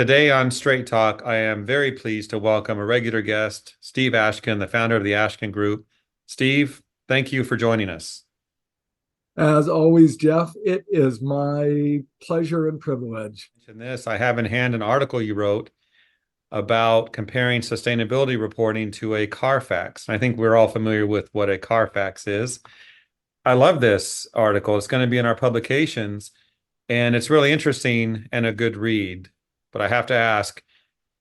Today on Straight Talk, I am very pleased to welcome a regular guest, Steve Ashkin, the founder of the Ashkin Group. Steve, thank you for joining us. As always, Jeff, it is my pleasure and privilege. In this, I have in hand an article you wrote about comparing sustainability reporting to a CARFAX. I think we're all familiar with what a CARFAX is. I love this article. It's going to be in our publications, and it's really interesting and a good read. But I have to ask,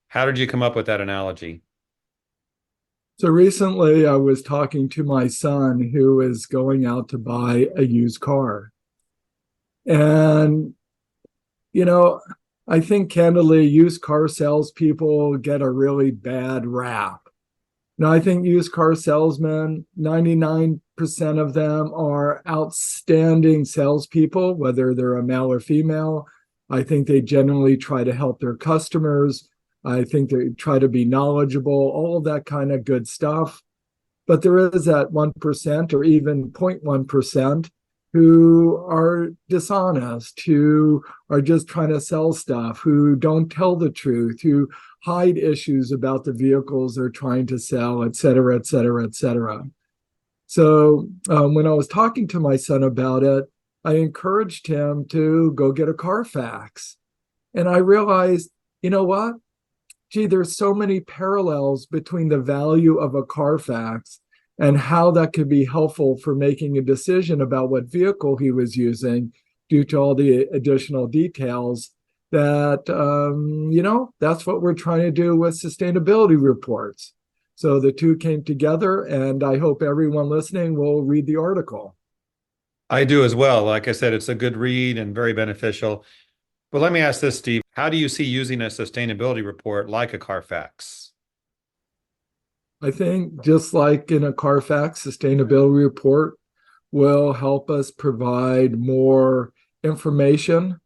how did you come up with that analogy? So recently, I was talking to my son who is going out to buy a used car. And, you know, I think candidly, used car salespeople get a really bad rap. Now, I think used car salesmen, 99% of them are outstanding salespeople, whether they're a male or female. I think they generally try to help their customers. I think they try to be knowledgeable, all of that kind of good stuff. But there is that 1% or even 0.1% who are dishonest, who are just trying to sell stuff, who don't tell the truth, who hide issues about the vehicles they're trying to sell, et cetera, et cetera, et cetera. So when I was talking to my son about it, I encouraged him to go get a CARFAX. And I realized, you know what? Gee, there's so many parallels between the value of a CARFAX and how that could be helpful for making a decision about what vehicle he was using due to all the additional details that, that's what we're trying to do with sustainability reports. So the two came together, and I hope everyone listening will read the article. I do as well. Like I said, it's a good read and very beneficial. But let me ask this, Steve. How do you see using a sustainability report like a CARFAX? I think just like in a CARFAX, sustainability report will help us provide more information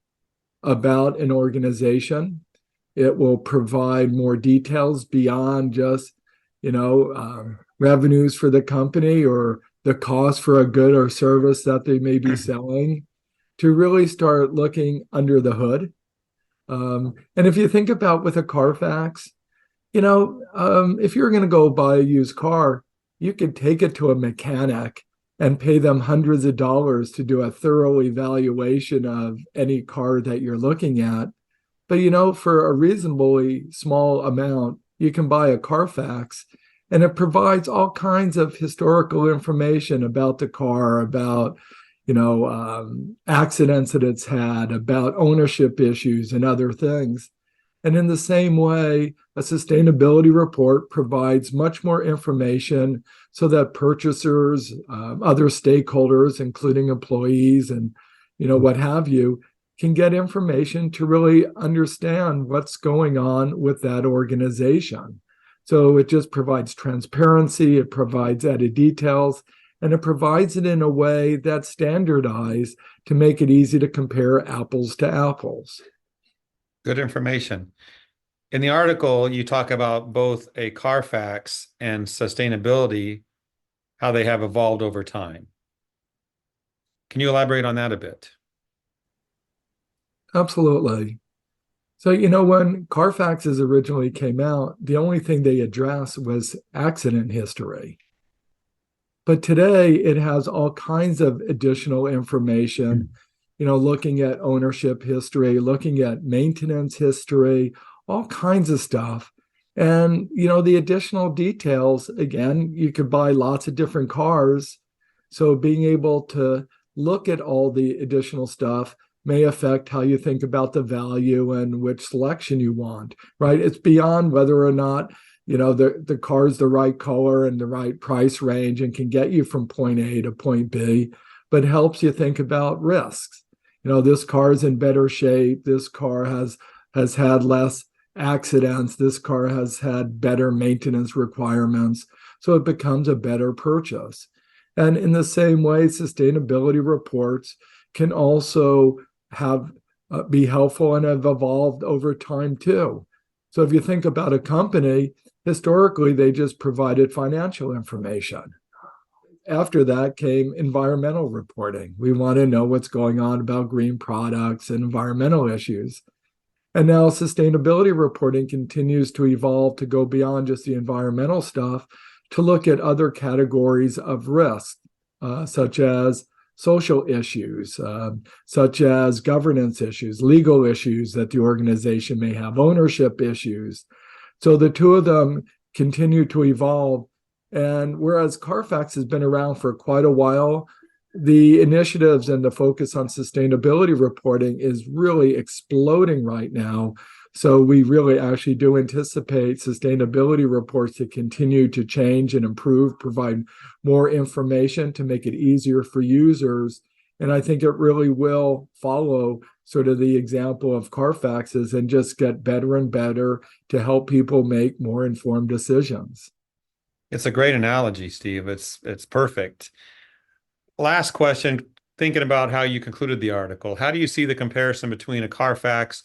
about an organization. It will provide more details beyond just, revenues for the company or the cost for a good or service that they may be selling, to really start looking under the hood. And if you think about with a CARFAX, if you're going to go buy a used car, you could take it to a mechanic and pay them hundreds of dollars to do a thorough evaluation of any car that you're looking at. But, for a reasonably small amount, you can buy a CARFAX, and it provides all kinds of historical information about the car, about accidents that it's had, about ownership issues and other things. And in the same way, a sustainability report provides much more information so that purchasers, other stakeholders, including employees and, what have you, can get information to really understand what's going on with that organization. So it just provides transparency, it provides added details, and it provides it in a way that's standardized to make it easy to compare apples to apples. Good information. In the article, you talk about both a CARFAX and sustainability, how they have evolved over time. Can you elaborate on that a bit? Absolutely. So, when CARFAXs originally came out, the only thing they addressed was accident history. But today it has all kinds of additional information, looking at ownership history, looking at maintenance history, all kinds of stuff. And, the additional details, again, you could buy lots of different cars. So being able to look at all the additional stuff may affect how you think about the value and which selection you want, right? It's beyond whether or not the car's the right color and the right price range and can get you from point A to point B, but helps you think about risks. This car is in better shape. This car has had less accidents. This car has had better maintenance requirements. So it becomes a better purchase. And in the same way, sustainability reports can also be helpful and have evolved over time too. So if you think about a company, historically, they just provided financial information. After that came environmental reporting. We want to know what's going on about green products and environmental issues. And now sustainability reporting continues to evolve to go beyond just the environmental stuff to look at other categories of risk, such as social issues, such as governance issues, legal issues that the organization may have, ownership issues. So the two of them continue to evolve. And whereas CARFAX has been around for quite a while, the initiatives and the focus on sustainability reporting is really exploding right now. So we really actually do anticipate sustainability reports to continue to change and improve, provide more information to make it easier for users. And I think it really will follow sort of the example of CARFAX's and just get better and better to help people make more informed decisions. It's a great analogy, Steve. It's perfect. Last question, thinking about how you concluded the article, how do you see the comparison between a CARFAX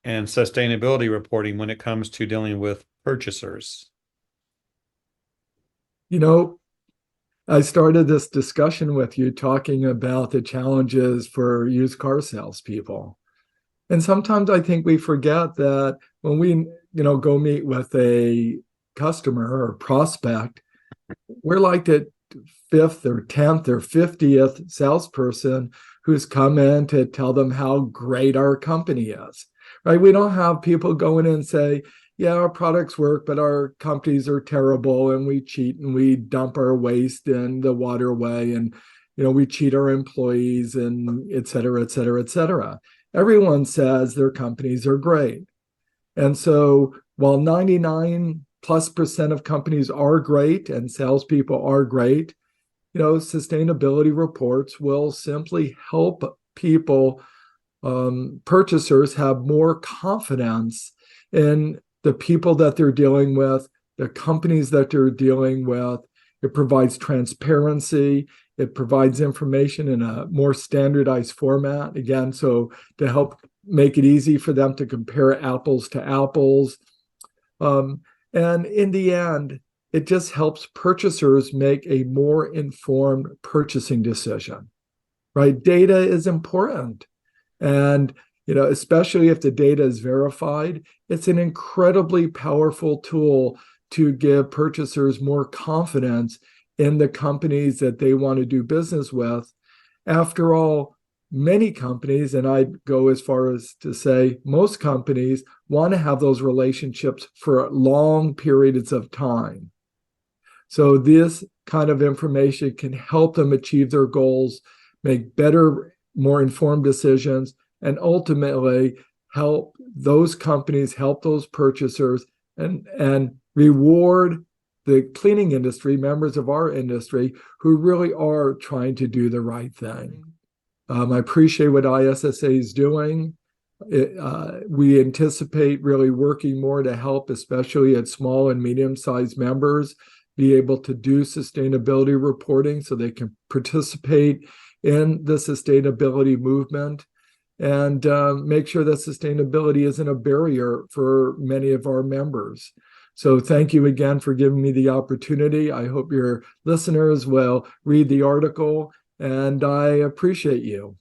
and sustainability reporting when it comes to dealing with purchasers? You know, I started this discussion with you talking about the challenges for used car salespeople. And sometimes I think we forget that when we, go meet with a customer or prospect, we're like the fifth or 10th or 50th salesperson who's come in to tell them how great our company is, right? We don't have people going in and say, yeah, our products work, but our companies are terrible and we cheat and we dump our waste in the waterway and, we cheat our employees and et cetera, et cetera, et cetera. Everyone says their companies are great. And so while 99+% of companies are great and salespeople are great, sustainability reports will simply help people, purchasers have more confidence in the people that they're dealing with, the companies that they're dealing with. It provides transparency. It provides information in a more standardized format, again, so to help make it easy for them to compare apples to apples. And in the end, it just helps purchasers make a more informed purchasing decision, right? Data is important. And, especially if the data is verified, it's an incredibly powerful tool to give purchasers more confidence in the companies that they want to do business with. After all, many companies, and I'd go as far as to say most companies, want to have those relationships for long periods of time. So this kind of information can help them achieve their goals, make better, more informed decisions, and ultimately help those companies, help those purchasers, and reward the cleaning industry, members of our industry, who really are trying to do the right thing. I appreciate what ISSA is doing. We anticipate really working more to help, especially at small and medium-sized members, be able to do sustainability reporting so they can participate in the sustainability movement and make sure that sustainability isn't a barrier for many of our members. So thank you again for giving me the opportunity. I hope your listeners will read the article, and I appreciate you.